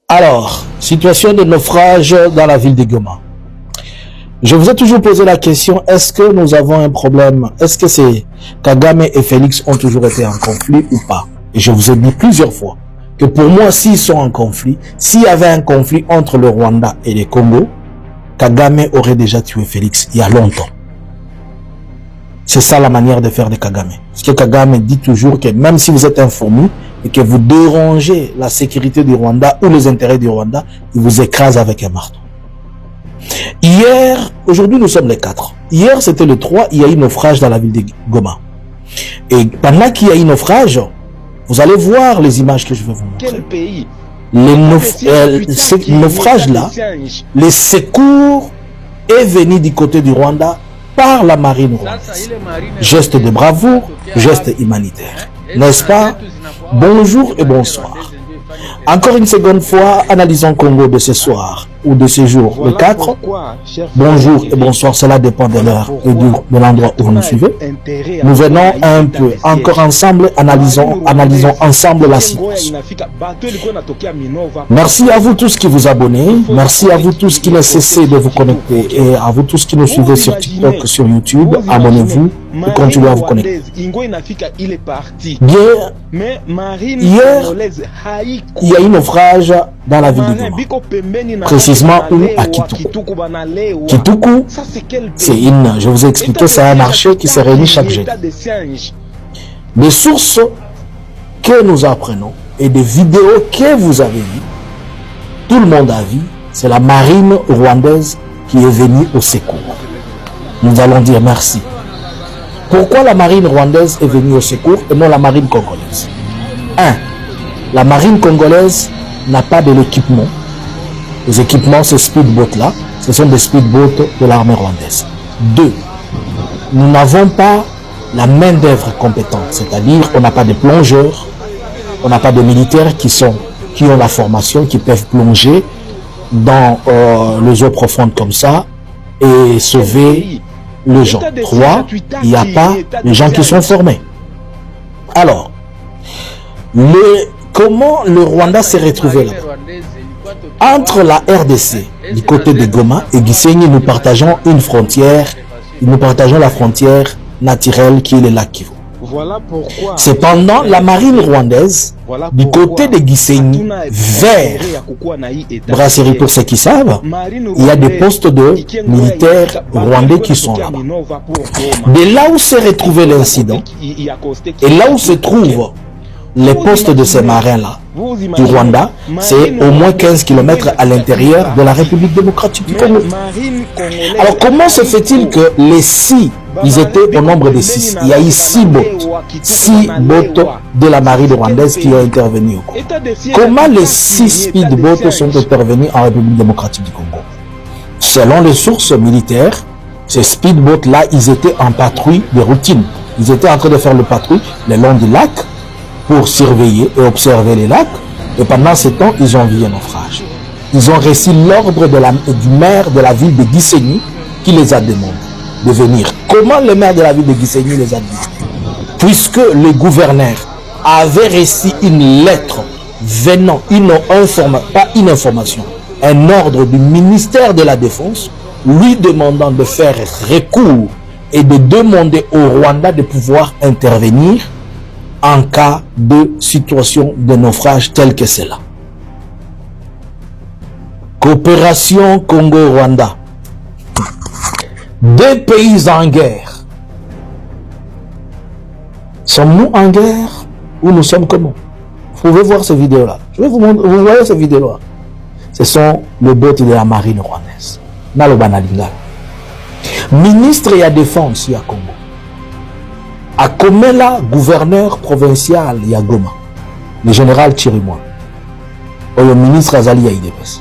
Alors, situation de naufrage dans la ville de Goma. Je vous ai toujours posé la question, est-ce que nous avons un problème? Est-ce que c'est Kagame et Félix ont toujours été en conflit ou pas? Et je vous ai dit plusieurs fois que pour moi, s'ils sont en conflit, s'il y avait un conflit entre le Rwanda et le Congo, Kagame aurait déjà tué Félix il y a longtemps. C'est ça la manière de faire de Kagame. Parce que Kagame dit toujours que même si vous êtes informé et que vous dérangez la sécurité du Rwanda ou les intérêts du Rwanda, il vous écrase avec un marteau. Hier, aujourd'hui nous sommes les 4. Hier c'était le 3, il y a eu naufrage dans la ville de Goma. Et pendant qu'il y a eu naufrage, vous allez voir les images que je vais vous montrer. Quel pays? Ce naufrage-là, les secours est venu du côté du Rwanda par la marine rwandaise. Geste de bravoure, geste humanitaire. N'est-ce pas? Bonjour et bonsoir. Encore une seconde fois, analysons Congo de ce soir ou de ce jour, le 4. Bonjour et bonsoir, cela dépend de l'heure et de l'endroit où vous nous suivez. Nous venons un peu, encore ensemble, analysons ensemble la situation. Merci à vous tous qui vous abonnez, merci à vous tous qui ne cessez de vous connecter et à vous tous qui nous suivez sur TikTok, sur YouTube, abonnez-vous et continuez à vous connecter. Bien, hier, il y a eu un naufrage dans la ville de Goma, précisément où à Kituku. Kituku, c'est je vous ai expliqué, c'est un marché qui se réunit chaque jeudi. Des sources que nous apprenons et des vidéos que vous avez vues, tout le monde a vu, c'est la marine rwandaise qui est venue au secours. Nous allons dire merci. Pourquoi la marine rwandaise est venue au secours et non la marine congolaise? 1. La marine congolaise n'a pas de l'équipement. Les équipements, ces speedboats-là, ce sont des speedboats de l'armée rwandaise. 2. Nous n'avons pas la main-d'œuvre compétente, c'est-à-dire on n'a pas de plongeurs, on n'a pas de militaires qui ont la formation, qui peuvent plonger dans les eaux profondes comme ça et sauver les gens. 3. Il n'y a pas de gens qui sont formés. Alors, comment le Rwanda s'est retrouvé là? Entre la RDC, du côté de Goma, et Gisenyi, nous partageons une frontière, nous partageons la frontière naturelle qui est le lac Kivu. Cependant, la marine rwandaise, du côté de Gisenyi, vers Brasserie, pour ceux qui savent, il y a des postes de militaires rwandais qui sont là-bas. De là où s'est retrouvé l'incident, et là où se trouvent les postes de ces marins-là, du Rwanda, c'est au moins 15 km à l'intérieur de la République démocratique du Congo. Alors comment se fait-il que les 6, ils étaient au nombre de 6, il y a eu 6 boats de la marine rwandaise qui ont intervenu au Congo. Comment les 6 speedboats sont intervenus en République démocratique du Congo? Selon les sources militaires, ces speedboats-là, ils étaient en patrouille de routine. Ils étaient en train de faire le patrouille le long du lac, pour surveiller et observer les lacs, et pendant ce temps, ils ont vu un naufrage. Ils ont reçu l'ordre du maire de la ville de Gisenyi qui les a demandé de venir. Comment le maire de la ville de Gisenyi les a dit? Puisque le gouverneur avait reçu une lettre venant, pas une information, un ordre du ministère de la Défense lui demandant de faire recours et de demander au Rwanda de pouvoir intervenir en cas de situation de naufrage tel que cela. Coopération Congo-Rwanda. 2 pays en guerre. Sommes-nous en guerre ou nous sommes comment? Vous pouvez voir ces vidéos-là. Je vais vous montrer. Vous voyez ces vidéos-là? Ce sont les boats de la marine rwandaise. Nalobanalingala. Ministre de la Défense, il y a Congo. À Komela, gouverneur provincial Yagoma, le général Chirimwa, ou le ministre Azali Yaïdebes.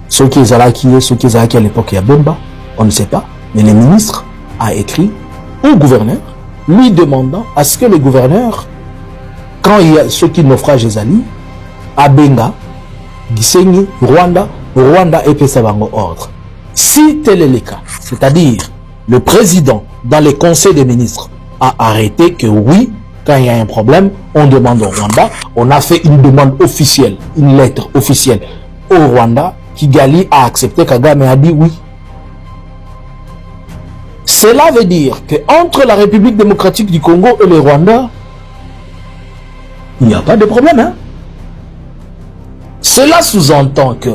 Ceux qui étaient à l'époque Yabemba, on ne sait pas, mais le ministre a écrit au gouverneur, lui demandant à ce que le gouverneur, quand il y a ceux qui naufragent Azali, Abenga, Gisenyi, Rwanda et Pesabango ordre. Si tel est le cas, c'est-à-dire le président dans le conseil des ministres, a arrêté que oui, quand il y a un problème, on demande au Rwanda. On a fait une demande officielle, une lettre officielle au Rwanda. Kigali a accepté, Kagame a dit oui. Cela veut dire qu'entre la République démocratique du Congo et le Rwanda, il n'y a pas de problème. Hein? Cela sous-entend que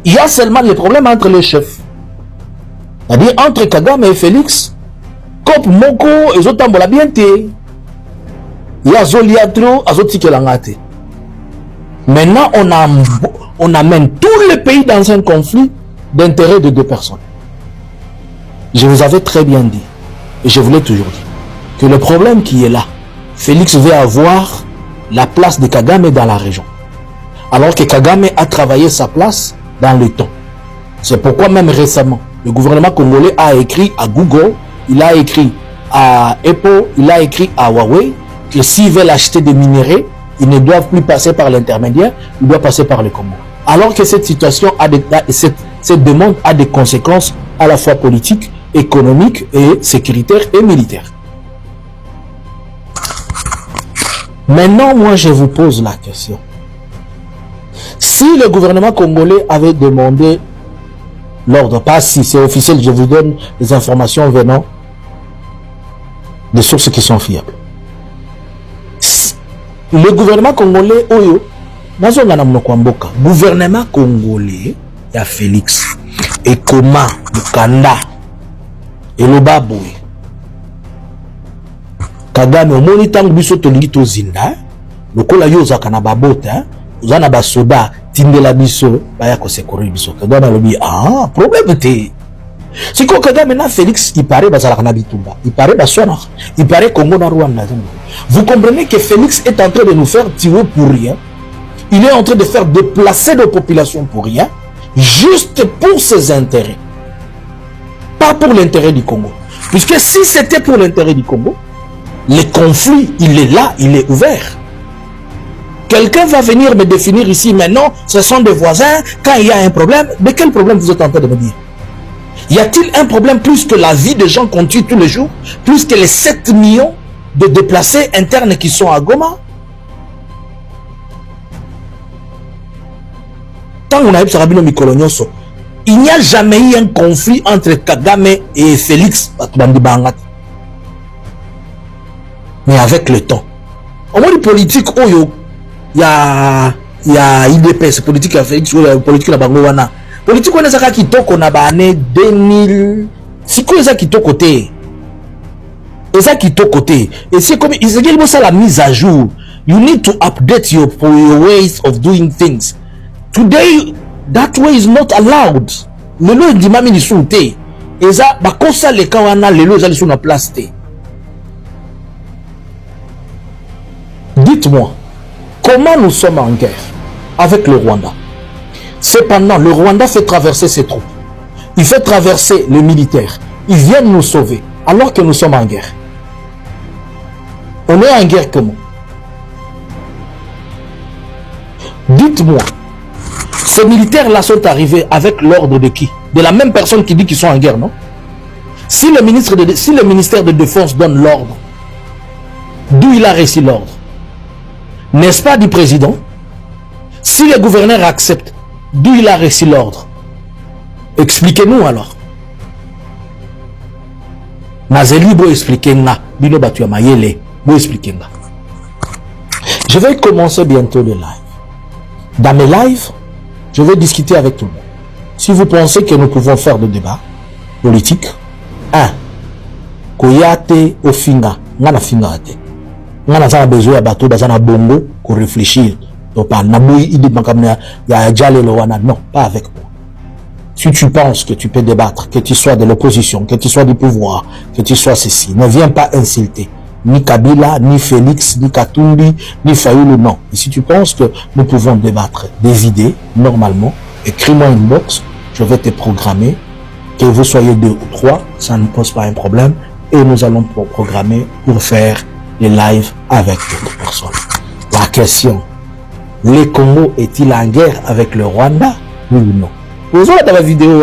il y a seulement les problèmes entre les chefs. C'est-à-dire entre Kagame et Félix, Kop Moko et Zotambola Bienté. Il y a Zoliatro, Azotikelangate. Maintenant, on amène tous les pays dans un conflit d'intérêt de deux personnes. Je vous avais très bien dit, et je vous l'ai toujours dit, que le problème qui est là, Félix veut avoir la place de Kagame dans la région. Alors que Kagame a travaillé sa place dans le temps. C'est pourquoi même récemment, le gouvernement congolais a écrit à Google, il a écrit à Apple, il a écrit à Huawei, que s'ils veulent acheter des minéraux, ils ne doivent plus passer par l'intermédiaire, ils doivent passer par le Congo. Alors que cette situation, cette demande a des conséquences à la fois politiques, économiques et sécuritaires et militaires. Maintenant, moi, je vous pose la question. Si le gouvernement congolais avait demandé l'ordre, pas si c'est officiel, je vous donne les informations venant des sources qui sont fiables. Le gouvernement congolais, gouvernement congolais, il y a Félix, et Koma, Mukanda, et le Baboué. Kagame, au monitant biso tolingi tozinda, le kola yo zakana babota, uzana basoda, tindela biso, baya ko sekori biso. Kagame lobi, ah, problème te. Si ko Kagame na Félix, il paraît bazala kana bitumba, il paraît basona, il paraît Congo na Rwanda. Vous comprenez que Félix est en train de nous faire tirer pour rien. Il est en train de faire déplacer nos populations pour rien, juste pour ses intérêts. Pas pour l'intérêt du Congo. Puisque si c'était pour l'intérêt du Congo, le conflit, il est là, il est ouvert. Quelqu'un va venir me définir ici, mais non, ce sont des voisins, quand il y a un problème, de quel problème vous êtes en train de me dire? Y a-t-il un problème plus que la vie des gens qu'on tue tous les jours, plus que les 7 millions de déplacés internes qui sont à Goma? Tant qu'on a eu Sarabino Mikolonioso, il n'y a jamais eu un conflit entre Kagame et Félix. Mais avec le temps. Au moins, les politiques, il y a IDPS, politique à Félix, ou la politique à Bangowana. Politique, on a qui toque, on a bané 2000. C'est quoi ça qui toque côté? Et ça qui toque côté. Et c'est comme, ils ont ça la mise à jour. You need to update your ways of doing things. Today, that way is not allowed. Le lot dit mami soute. Et ça, bah, comme ça, les kawana, les lots, ils sont en place. Dites-moi, comment nous sommes en guerre avec le Rwanda? Cependant, le Rwanda fait traverser ses troupes. Il fait traverser les militaires. Ils viennent nous sauver, alors que nous sommes en guerre. On est en guerre comment? Dites-moi, ces militaires-là sont arrivés avec l'ordre de qui? De la même personne qui dit qu'ils sont en guerre, non? Si le ministère de Défense donne l'ordre, d'où il a reçu l'ordre? N'est-ce pas du président? Si le gouverneur accepte, d'où il a reçu l'ordre? Expliquez-nous alors. Nazeli bo expliquez-nous. Bino batu amayele bo expliquez-nous. Je vais commencer bientôt le live. Dans mes lives, je vais discuter avec tout le monde. Si vous pensez que nous pouvons faire des débats politiques, 1. Koyate ofinga, ngana finga ate. Ngana sana besoin ya bato bazana bongo ko réfléchir. Donc pas naboui idée makamna ya jale lo wana, non, pas avec moi. Si tu penses que tu peux débattre, que tu sois de l'opposition, que tu sois du pouvoir, que tu sois ceci, ne viens pas insulter ni Kabila, ni Félix, ni Katumbi, ni Fayoulou, non. Et si tu penses que nous pouvons débattre des idées, normalement, écris-moi une box, je vais te programmer, que vous soyez 2 ou 3, ça ne pose pas un problème, et nous allons programmer pour faire les lives avec d'autres personnes. La question, le Congo est-il en guerre avec le Rwanda? Oui ou non? Vous avez dans la vidéo,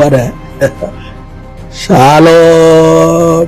Shalom.